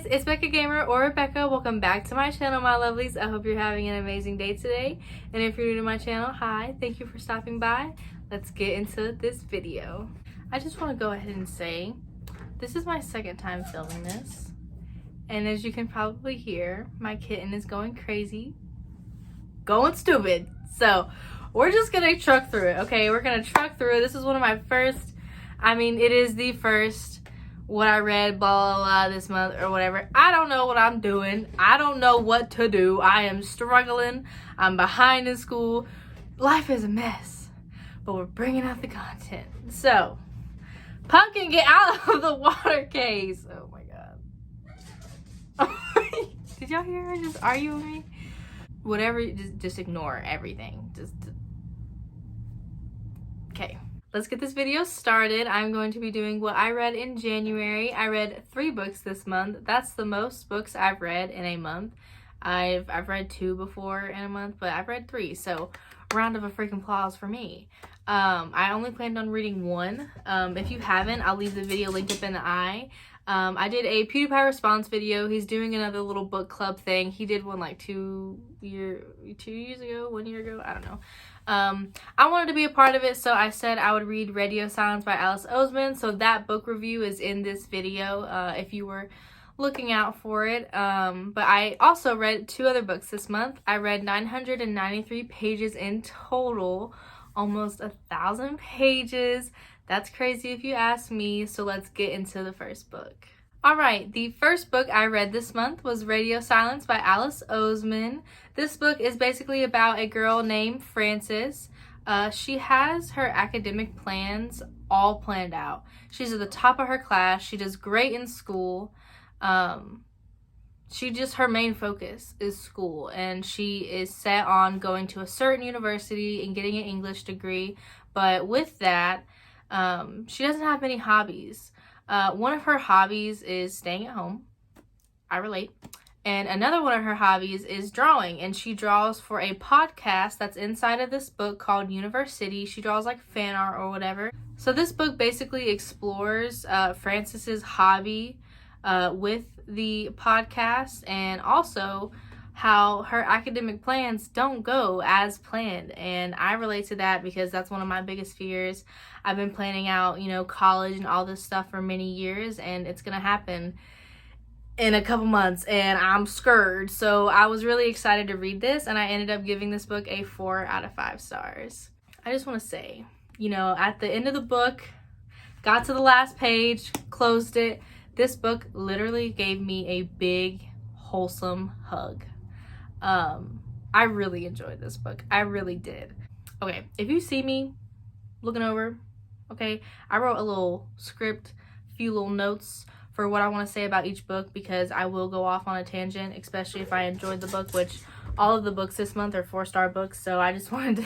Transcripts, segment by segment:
guys, it's Becca Gamer or Rebecca. Welcome back to my channel, my lovelies. I hope you're having an amazing day today. And if you're new to my channel, hi, thank you for stopping by. Let's get into this video. I just want to go ahead and say, this is my second time filming this. And as you can probably hear, my kitten is going crazy, going stupid. So we're just gonna truck through it, okay? We're gonna truck through it. This is one of my first, it is the first what I read, blah, blah, blah, this month or whatever. I don't know what I'm doing. I don't know what to do. I am struggling. I'm behind in school. Life is a mess, but we're bringing out the content. So, Pumpkin, get out of the water case. Oh my God. Did y'all hear her just argue with me? Whatever, just ignore everything. Okay. Let's get this video started. I'm going to be doing what I read in January. I read 3 books this month. That's the most books I've read in a month. I've read 2 before in a month, but I've read 3. So round of a freaking applause for me. I only planned on reading 1. If you haven't, I'll leave the video linked up in the eye. I did a PewDiePie response video. He's doing another little book club thing. He did one like 2 years ago, 1 year ago, I don't know. I wanted to be a part of it, so I said I would read Radio Silence by Alice Oseman. So that book review is in this video, if you were looking out for it. But I also read 2 other books this month. I read 993 pages in total, almost 1,000 pages. That's crazy if you ask me, so let's get into the first book. Alright, the first book I read this month was Radio Silence by Alice Oseman. This book is basically about a girl named Frances. She has her academic plans all planned out. She's at the top of her class. She does great in school. Her main focus is school, and she is set on going to a certain university and getting an English degree. But with that, she doesn't have many hobbies. One of her hobbies is staying at home. I relate. And another one of her hobbies is drawing, and she draws for a podcast that's inside of this book called University. She draws like fan art or whatever. So this book basically explores Frances's hobby with the podcast, and also how her academic plans don't go as planned. And I relate to that because that's one of my biggest fears. I've been planning out, college and all this stuff for many years, and it's gonna happen in a couple months, and I'm scared. So I was really excited to read this, and I ended up giving this book a 4 out of 5 stars. I just want to say, at the end of the book, got to the last page, closed it. This book literally gave me a big, wholesome hug. I really enjoyed this book. I really did. Okay, if you see me looking over, okay, I wrote a little script, few little notes for what I want to say about each book, because I will go off on a tangent, especially if I enjoyed the book, which all of the books this month are 4-star books. So I just wanted to,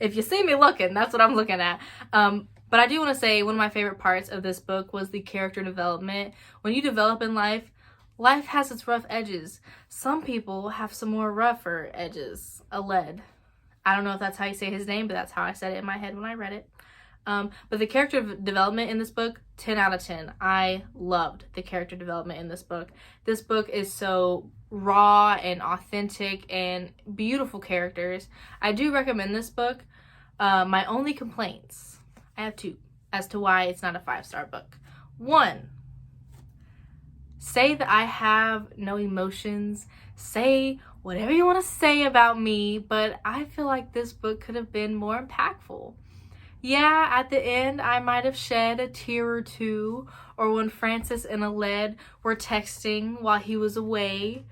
if you see me looking, that's what I'm looking at. But I do want to say one of my favorite parts of this book was the character development. When you develop in life, life has its rough edges. Some people have some more rougher edges. Aled. I don't know if that's how you say his name, but that's how I said it in my head when I read it. But the character development in this book, 10 out of 10. I loved the character development in this book. This book is so raw and authentic and beautiful characters. I do recommend this book. My only complaints, I have 2, as to why it's not a 5-star book. 1, say that I have no emotions. Say whatever you want to say about me, but I feel like this book could have been more impactful. Yeah, at the end, I might have shed a tear or 2, or when Frances and Aled were texting while he was away,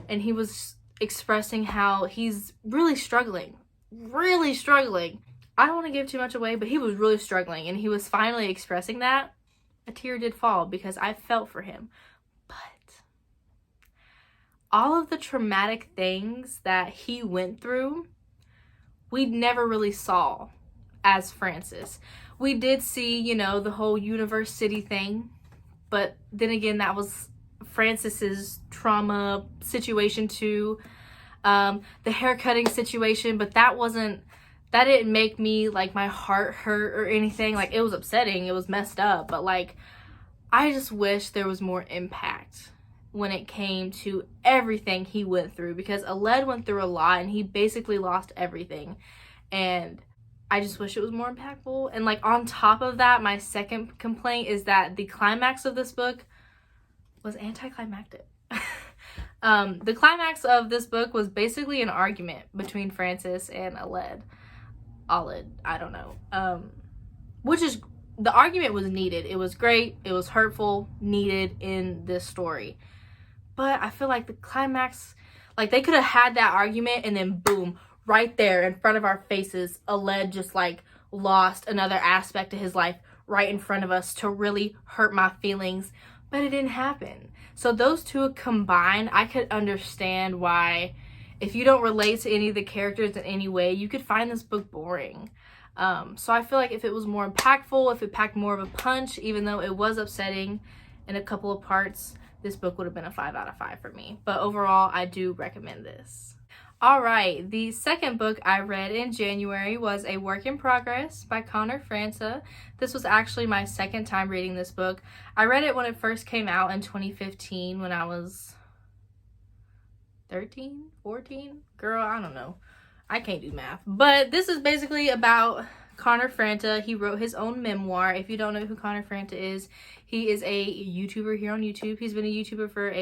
and he was expressing how he's really struggling. I don't want to give too much away, but he was really struggling, and he was finally expressing that. A tear did fall because I felt for him. But all of the traumatic things that he went through, we never really saw as Frances. We did see, the whole university thing, but then again, that was Frances's trauma situation too. The haircutting situation, but that didn't make me, like, my heart hurt or anything. Like, it was upsetting, it was messed up, but, like, I just wish there was more impact. when it came to everything he went through, because Aled went through a lot and he basically lost everything. And I just wish it was more impactful. And like on top of that, my second complaint is that the climax of this book was anticlimactic. The climax of this book was basically an argument between Francis and Aled, I don't know. Which is, the argument was needed. It was great. It was hurtful, needed in this story. But I feel like the climax, like they could have had that argument and then boom, right there in front of our faces, Aled just like lost another aspect of his life right in front of us to really hurt my feelings. But it didn't happen. So those two combined, I could understand why, if you don't relate to any of the characters in any way, you could find this book boring. So I feel like if it was more impactful, if it packed more of a punch, even though it was upsetting in a couple of parts, this book would have been a 5 out of 5 for me. But overall, I do recommend this. All right, the second book I read in January was A Work in Progress by Connor Franta. This was actually my second time reading this book. I read it when it first came out in 2015 when I was 13, 14? Girl, I don't know. I can't do math. But this is basically about Connor Franta. He wrote his own memoir. If you don't know who Connor Franta is, he is a YouTuber here on YouTube. He's been a YouTuber for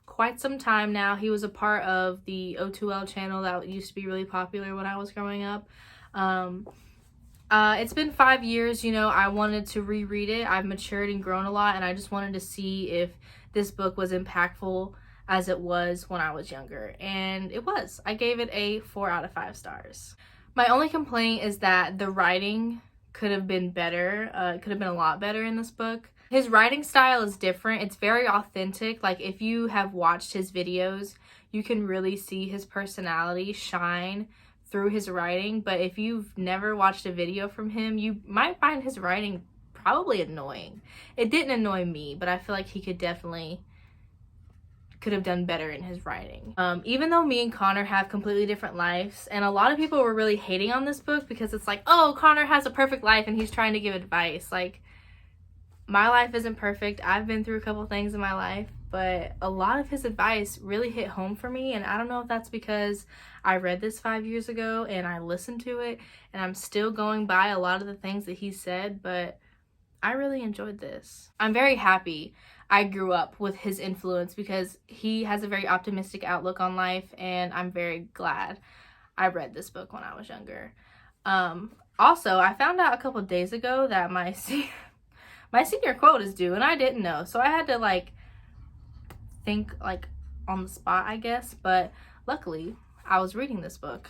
quite some time now. He was a part of the O2L channel that used to be really popular when I was growing up. It's been 5 years, you know. I wanted to reread it. I've matured and grown a lot, and I just wanted to see if this book was impactful as it was when I was younger, and it was. I gave it a 4 out of 5 stars. My only complaint is that the writing could have been better. It could have been a lot better in this book. His writing style is different. It's very authentic. Like, if you have watched his videos, you can really see his personality shine through his writing. But if you've never watched a video from him, you might find his writing probably annoying. It didn't annoy me, but I feel like he could have done better in his writing. Even though me and Connor have completely different lives, and a lot of people were really hating on this book because it's like, oh, Connor has a perfect life and he's trying to give advice. Like, my life isn't perfect. I've been through a couple things in my life, but a lot of his advice really hit home for me, and I don't know if that's because I read this 5 years ago and I listened to it and I'm still going by a lot of the things that he said, but I really enjoyed this. I'm very happy I grew up with his influence because he has a very optimistic outlook on life, and I'm very glad I read this book when I was younger. Also, I found out a couple days ago that my senior quote is due, and I didn't know, so I had to like think like on the spot, I guess. But luckily I was reading this book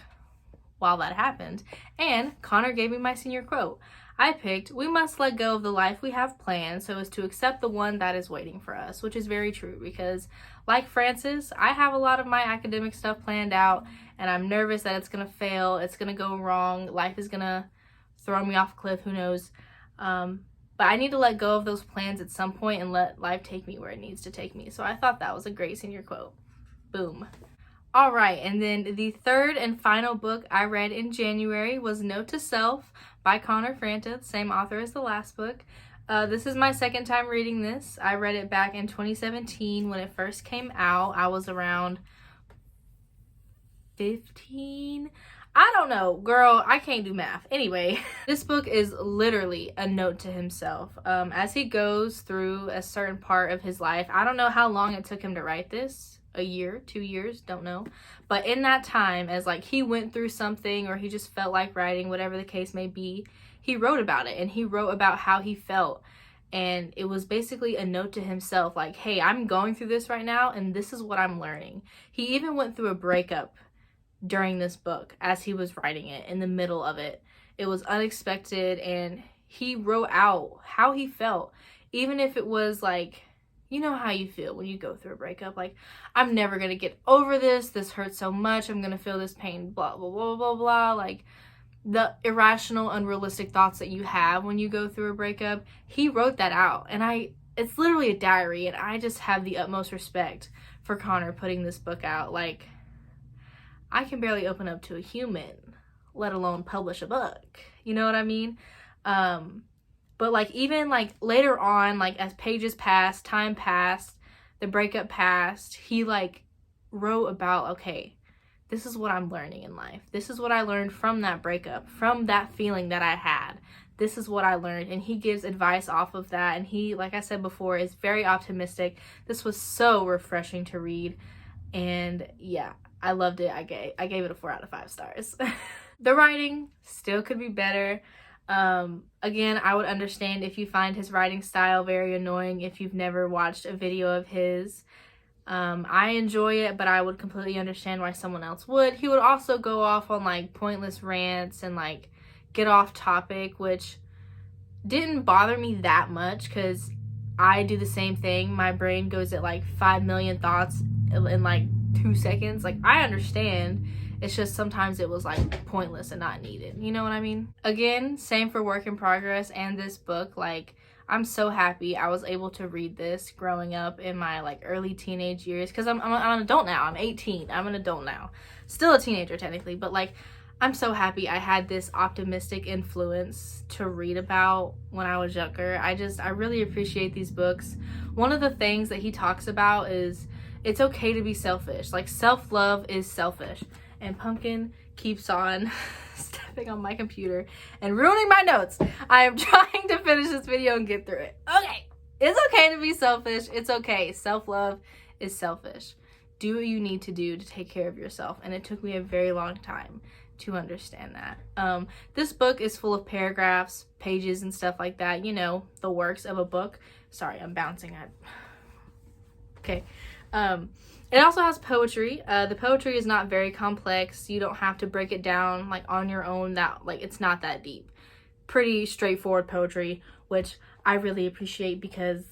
while that happened, and Connor gave me my senior quote. I picked, "We must let go of the life we have planned so as to accept the one that is waiting for us," which is very true because, like Francis, I have a lot of my academic stuff planned out, and I'm nervous that it's gonna fail, it's gonna go wrong, life is gonna throw me off a cliff, who knows. But I need to let go of those plans at some point and let life take me where it needs to take me. So I thought that was a great senior quote. Boom. All right, and then the third and final book I read in January was Note to Self by Connor Franta, the same author as the last book. This is my second time reading this. I read it back in 2017 when it first came out. I was around 15. I don't know, girl, I can't do math. Anyway, this book is literally a note to himself. As he goes through a certain part of his life, I don't know how long it took him to write this. A year, 2 years, don't know. But in that time, as like he went through something or he just felt like writing, whatever the case may be, he wrote about it, and he wrote about how he felt. And it was basically a note to himself, like, hey, I'm going through this right now, and this is what I'm learning. He even went through a breakup during this book as he was writing it, in the middle of it. It was unexpected, and he wrote out how he felt, even if it was like, you know how you feel when you go through a breakup, like, I'm never gonna get over this hurts so much, I'm gonna feel this pain, blah blah blah blah blah, like the irrational, unrealistic thoughts that you have when you go through a breakup. He wrote that out, and it's literally a diary, and I just have the utmost respect for Connor putting this book out. Like, I can barely open up to a human, let alone publish a book. You know what I mean? But like, even like later on, like as pages passed, time passed, the breakup past, he like wrote about, okay, this is what I'm learning in life. This is what I learned from that breakup, from that feeling that I had. This is what I learned. And he gives advice off of that. And he, like I said before, is very optimistic. This was so refreshing to read. And yeah, I loved it. I gave it a 4 out of 5 stars. The writing still could be better. Again, I would understand if you find his writing style very annoying if you've never watched a video of his. I enjoy it, but I would completely understand why someone else would. He would also go off on like pointless rants and like get off topic, which didn't bother me that much because I do the same thing. My brain goes at like 5 million thoughts in like 2 seconds. Like, I understand. It's just sometimes it was like pointless and not needed. You know what I mean? Again, same for Work in Progress and this book. Like, I'm so happy I was able to read this growing up in my like early teenage years, because I'm an adult now. I'm 18. I'm an adult now. Still a teenager technically, but like, I'm so happy I had this optimistic influence to read about when I was younger. I really appreciate these books. One of the things that he talks about is it's okay to be selfish. Like, self-love is selfish. And Pumpkin keeps on stepping on my computer and ruining my notes. I am trying to finish this video and get through it. Okay, it's okay to be selfish. It's okay. Self-love is selfish. Do what you need to do to take care of yourself. And it took me a very long time to understand that. This book is full of paragraphs, pages, and stuff like that. You know, the works of a book. Sorry, I'm bouncing. Okay. It also has poetry. The poetry is not very complex. You don't have to break it down like on your own. It's not that deep. Pretty straightforward poetry, which I really appreciate because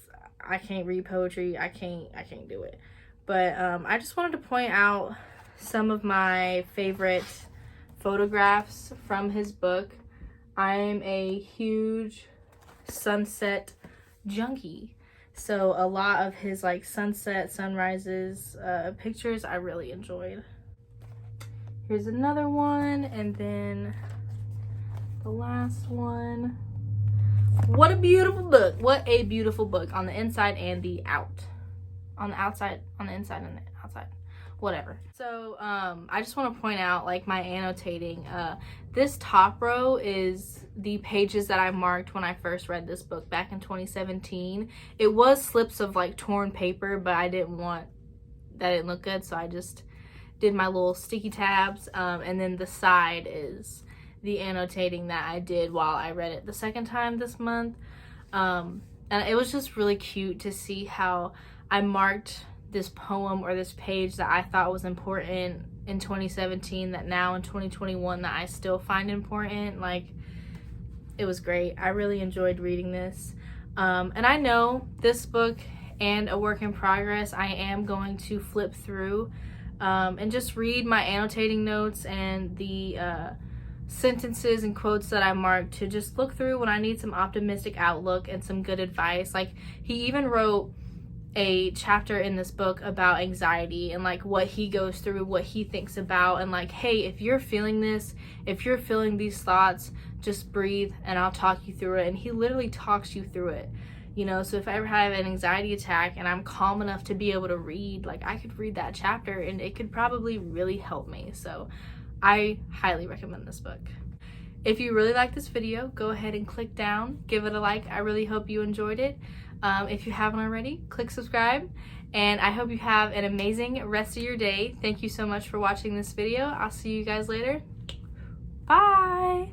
I can't read poetry. I can't do it. But I just wanted to point out some of my favorite photographs from his book. I'm a huge sunset junkie. So a lot of his like sunset, sunrises pictures I really enjoyed. Here's another one, and then the last one. What a beautiful book. What a beautiful book on the inside and the out. On the outside, on the inside and the outside. Whatever. So I just want to point out like my annotating. This top row is the pages that I marked when I first read this book back in 2017. It was slips of like torn paper, but that didn't look good, so I just did my little sticky tabs. And then the side is the annotating that I did while I read it the second time this month. And it was just really cute to see how I marked this poem or this page that I thought was important in 2017 that now in 2021 that I still find important. Like, it was great. I really enjoyed reading this. And I know this book and A Work in Progress I am going to flip through and just read my annotating notes and the sentences and quotes that I marked to just look through when I need some optimistic outlook and some good advice. Like, he even wrote a chapter in this book about anxiety and like what he goes through, what he thinks about, and like, hey, if you're feeling this, if you're feeling these thoughts, just breathe and I'll talk you through it. And he literally talks you through it, you know. So if I ever have an anxiety attack and I'm calm enough to be able to read, like, I could read that chapter and it could probably really help me. So I highly recommend this book. If you really like this video, go ahead and click down, give it a like. I really hope you enjoyed it. If you haven't already, click subscribe, and I hope you have an amazing rest of your day. Thank you so much for watching this video. I'll see you guys later. Bye!